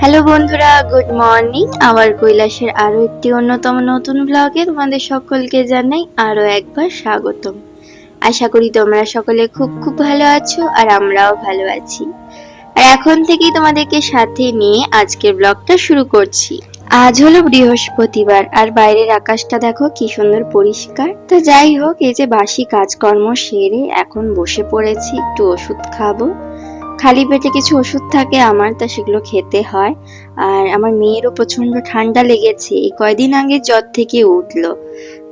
Hello বন্ধুরা, good morning. আমার কৈলাসের আরো একটি অন্যতম নতুন ব্লগে তোমাদের সকলকে জানাই আরো একবার স্বাগতম। আশা করি তোমরা সকলে খুব খুব ভালো আছো আর আমরাও ভালো আছি। আর এখন থেকেই তোমাদেরকে সাথে নিয়ে আজকের ব্লগটা শুরু করছি। আজ হলো বৃহস্পতিবার আর বাইরের আকাশটা দেখো কি সুন্দর পরিষ্কার। তো যাই হোক, এই যে বাসি কাজকর্ম সেরে এখন বসে পড়েছি, একটু ওষুধ খাবো। খালি পেটে কিছু ওষুধ থাকে আমার, তা সেগুলো খেতে হয়। আর আমার মেয়েরও প্রচন্ড ঠান্ডা লেগেছে, এই কয়দিন আগে জ্বর থেকে উঠলো।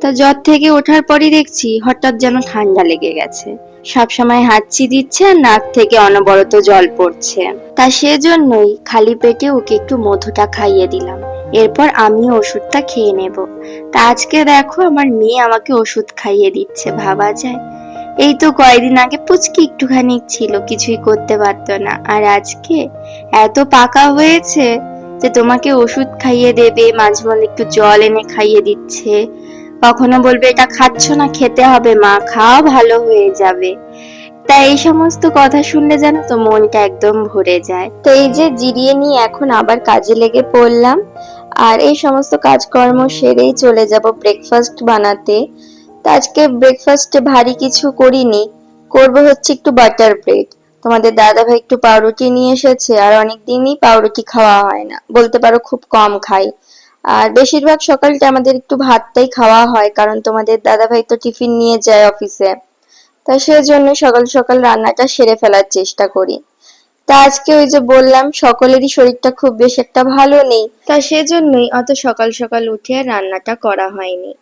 তা জ্বর থেকে ওঠার পরই দেখছি হঠাৎ যেন ঠান্ডা লেগে গেছে, সবসময় হাঁচি দিচ্ছে আর নাক থেকে অনবরত জল পড়ছে। তা সেজন্যই খালি পেটে ওকে একটু মধুটা খাইয়ে দিলাম, এরপর আমিও ওষুধটা খেয়ে নেব। তা আজকে দেখো আমার মেয়ে আমাকে ওষুধ খাইয়ে দিচ্ছে, ভাবা যায়। এই তো কয়েকদিন আগে পুচকি একটুখানি ছিল, কিছুই করতে পারতো না, আর আজকে এত পাকা হয়েছে যে তোমাকে ওষুধ খাইয়ে দেবে, মাঝে মাঝে একটু জল এনে খাইয়ে দিচ্ছে, কখনো বলবে এটা খাচ্ছ না, খেতে হবে মা, খাওয়া ভালো হয়ে যাবে। তাই এই সমস্ত কথা শুনলে জানো তো মনটা একদম ভরে যায়। তো এই যে জিরিয়ে নিয়ে এখন আবার কাজে লেগে পড়লাম, আর এই সমস্ত কাজকর্ম সেরেই চলে যাব ব্রেকফাস্ট বানাতে। তো আজকে ব্রেকফাস্টে ভারী কিছু করিনি, করব হচ্ছে একটু বাটার ব্রেড। তোমাদের দাদা ভাই একটু পাউরুটি নিয়ে এসেছে, আর অনেকদিনই পাউরুটি খাওয়া হয় না, বলতে পারো খুব কম খাই। আর বেশিরভাগ সকালটা আমাদের একটু ভাতটাই খাওয়া হয়, কারণ তোমাদের দাদা ভাই তো টিফিন নিয়ে যায় অফিসে। তাই সেজন্য সকাল সকাল রান্নাটা সেরে ফেলার চেষ্টা করি। তা আজকে ওই যে বললাম সকলেরই শরীরটা খুব বেশ একটা ভালো নেই, তা সেজন্যই অত সকাল সকাল উঠে আর রান্নাটা করা হয়নি।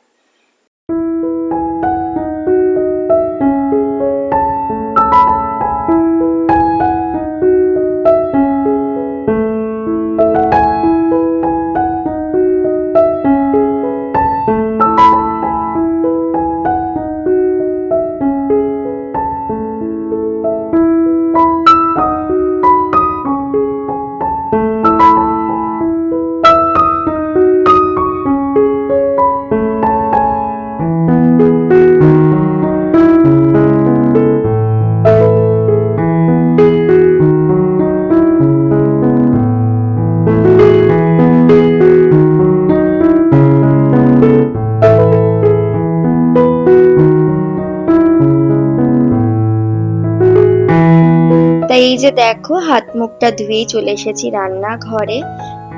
তাই এই যে দেখো হাত মুখটা ধুয়েই চলে এসেছি রান্নাঘরে।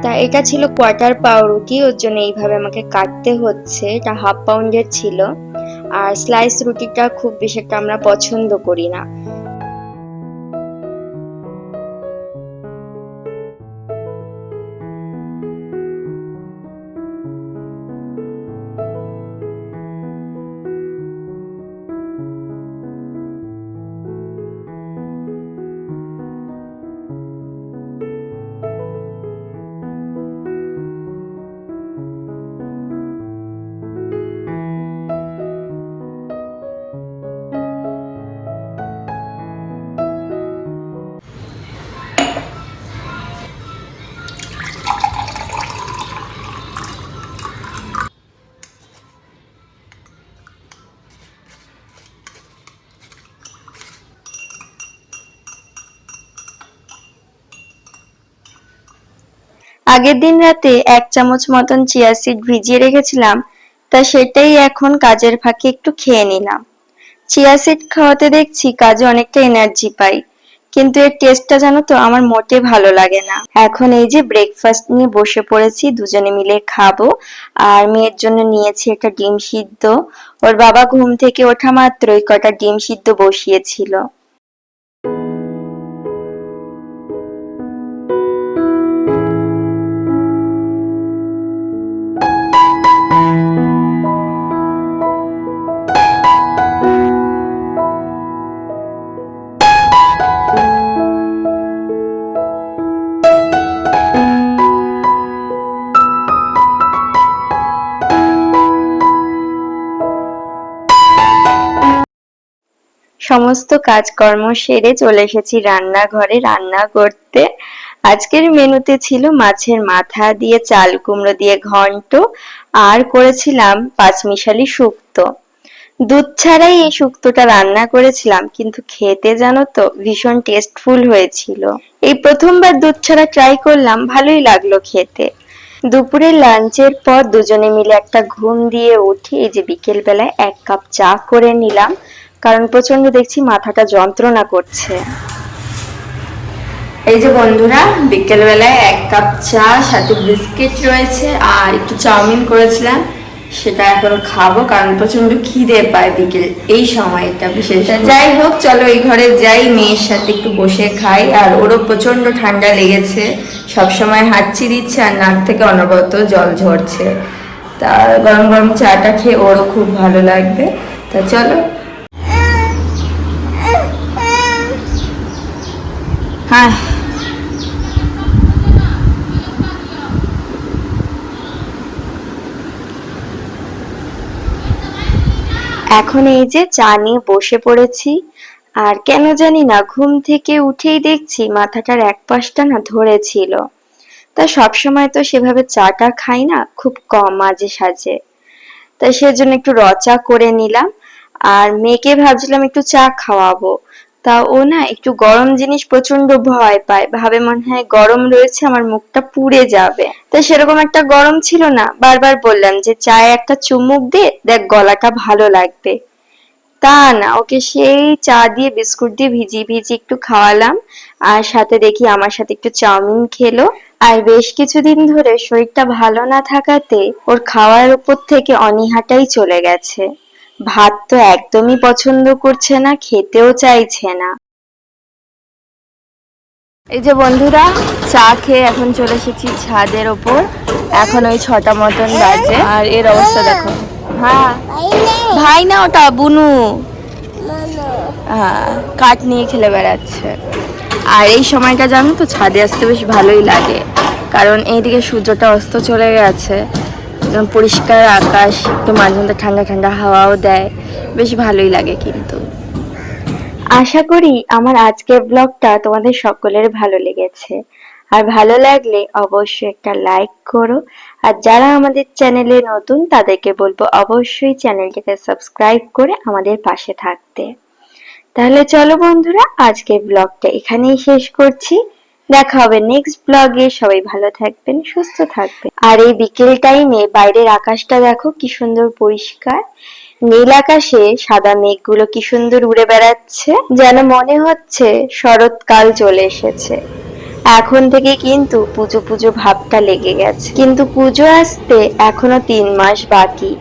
তা এটা ছিল কোয়ার্টার পাউরুটি, ওর জন্য এইভাবে আমাকে কাটতে হচ্ছে। এটা হাফ পাউন্ডের ছিল। আর স্লাইস রুটিটা খুব বেশি একটা আমরা পছন্দ করি না। আগের দিন রাতে 1 চামচ মতন চিয়া সিড ভিজিয়ে রেখেছিলাম, তা সেটাই এখন কাজের ফাঁকে একটু খেয়ে নিলাম। চিয়া সিড খাওয়াতে দেখছি কাজে অনেকটা এনার্জি পাই, কিন্তু এর টেস্টটা জানো তো আমার মোটে ভালো লাগে না। এখন এই যে ব্রেকফাস্ট নিয়ে বসে পড়েছি, দুজনে মিলে খাবো। আর মেয়ের জন্য নিয়েছি একটা ডিম সিদ্ধ। ওর বাবা ঘুম থেকে ওঠা মাত্রই কটা ডিম সিদ্ধ বসিয়েছিল। সমস্ত কাজকর্ম সেরে চলে এসেছি রান্নাঘরে রান্না করতে। আজকের মেনুতে ছিল মাছের মাথা দিয়ে চাল কুমড়ো দিয়ে ঘন্ট, আর করেছিলাম পাঁচমিশালি শুক্তো। দুধ ছাড়াই এই শুক্তোটা রান্না করেছিলাম, কিন্তু খেতে জানো তো ভীষণ টেস্টফুল হয়েছিল। এই প্রথমবার দুধ ছাড়া ট্রাই করলাম, ভালোই লাগলো খেতে। দুপুরের লাঞ্চের পর দুজনে মিলে একটা ঘুম দিয়ে উঠে এই যে বিকেল বেলায় 1 কাপ চা করে নিলাম, কারণ প্রচন্ড দেখছি মাথাটা যন্ত্রণা করছে। এই যে বন্ধুরা, বিকেল বেলায় 1 কাপ চা, সাথে বিস্কিট রয়েছে আর একটু চাউমিন করেছিলাম, সেটা এখন খাবো কারণ প্রচন্ড খিদে পায় বিকেল এই সময়টা বিশেষ। যাই হোক, চলো এই ঘরে যাই, মেয়ের সাথে একটু বসে খাই। আর ওরও প্রচন্ড ঠান্ডা লেগেছে, সবসময় হাঁচি দিচ্ছে আর নাক থেকে অনবরত জল ঝরছে। তা গরম গরম চাটা খেয়ে ওরও খুব ভালো লাগবে। তা চলো। হ্যাঁ, এখন এই যে চা নিয়ে বসে পড়েছি। আর কেন জানি না ঘুম থেকে উঠেই দেখছি মাথাটার এক পাশটা না ধরেছিল। তা সবসময় তো সেভাবে চাটা খাই না, খুব কম মাঝে সাঝে। তাই সেজন্য একটু র চা করে নিলাম। আর মেয়েকে ভাবছিলাম একটু চা খাওয়াবো, তা ও না একটু গরম জিনিস প্রচন্ড ভয় পায়, ভাবে মনে হয় গরম রয়েছে আমার মুখটা পুড়ে যাবে। তাই সেরকম একটা গরম ছিল না, বারবার বললাম যে চায়ে একটা চুমুক দে, দেখ গলাটা ভালো লাগবে। তা না, ওকে সেই চা দিয়ে বিস্কুট দিয়ে ভিজিয়ে ভিজিয়ে একটু খাওয়ালাম, আর সাথে দেখি আমার সাথে একটু চাউমিন খেলো। আর বেশ কিছুদিন ধরে শরীরটা ভালো না থাকাতে ওর খাওয়ার উপর থেকে অনীহাটাই চলে গেছে। ভাত তো একদমই পছন্দ করছে না, খেতেও চাইছে না। এই যে বন্ধুরা, চা খেয়ে এখন চলে এসেছি ছাদের ওপর। এখন ওই 6টা মতন বাজে, আর এর অবস্থা দেখো। হ্যাঁ, ভাই না, ওটা বুনু। হ্যাঁ, কাঠ নিয়ে খেলে বেড়াচ্ছে। আর এই সময়টা জানো তো ছাদে আসতে বেশ ভালোই লাগে, কারণ এইদিকে সূর্যটা অস্ত চলে গেছে, একদম পরিষ্কার আকাশ, একটু মাঝে মধ্যে ঠান্ডা ঠান্ডা হাওয়াও দেয়, বেশ ভালোই লাগে। কিন্তু আশা করি আমার আজকের ব্লগটা তোমাদের সকলের ভালো লেগেছে। আর ভালো লাগলে অবশ্যই একটা লাইক করো। আর যারা আমাদের চ্যানেলে নতুন তাদেরকে বলবো অবশ্যই চ্যানেলটিকে সাবস্ক্রাইব করে আমাদের পাশে থাকতে। তাহলে চলো বন্ধুরা, আজকের ব্লগটা এখানেই শেষ করছি। দেখা হবে নেক্সট ব্লগে। সবাই ভালো থাকবেন, সুস্থ থাকবেন। আর এই বিকেল টাইমে বাইরের আকাশটা দেখো কি সুন্দর পরিষ্কার, নীল আকাশে সাদা মেঘগুলো কি সুন্দর উড়ে বেড়াচ্ছে, যেন মনে হচ্ছে শরৎকাল চলে এসেছে। এখন থেকে কিন্তু পুজো পুজো ভাবটা লেগে গেছে, কিন্তু পুজো আসতে এখনো 3 মাস বাকি।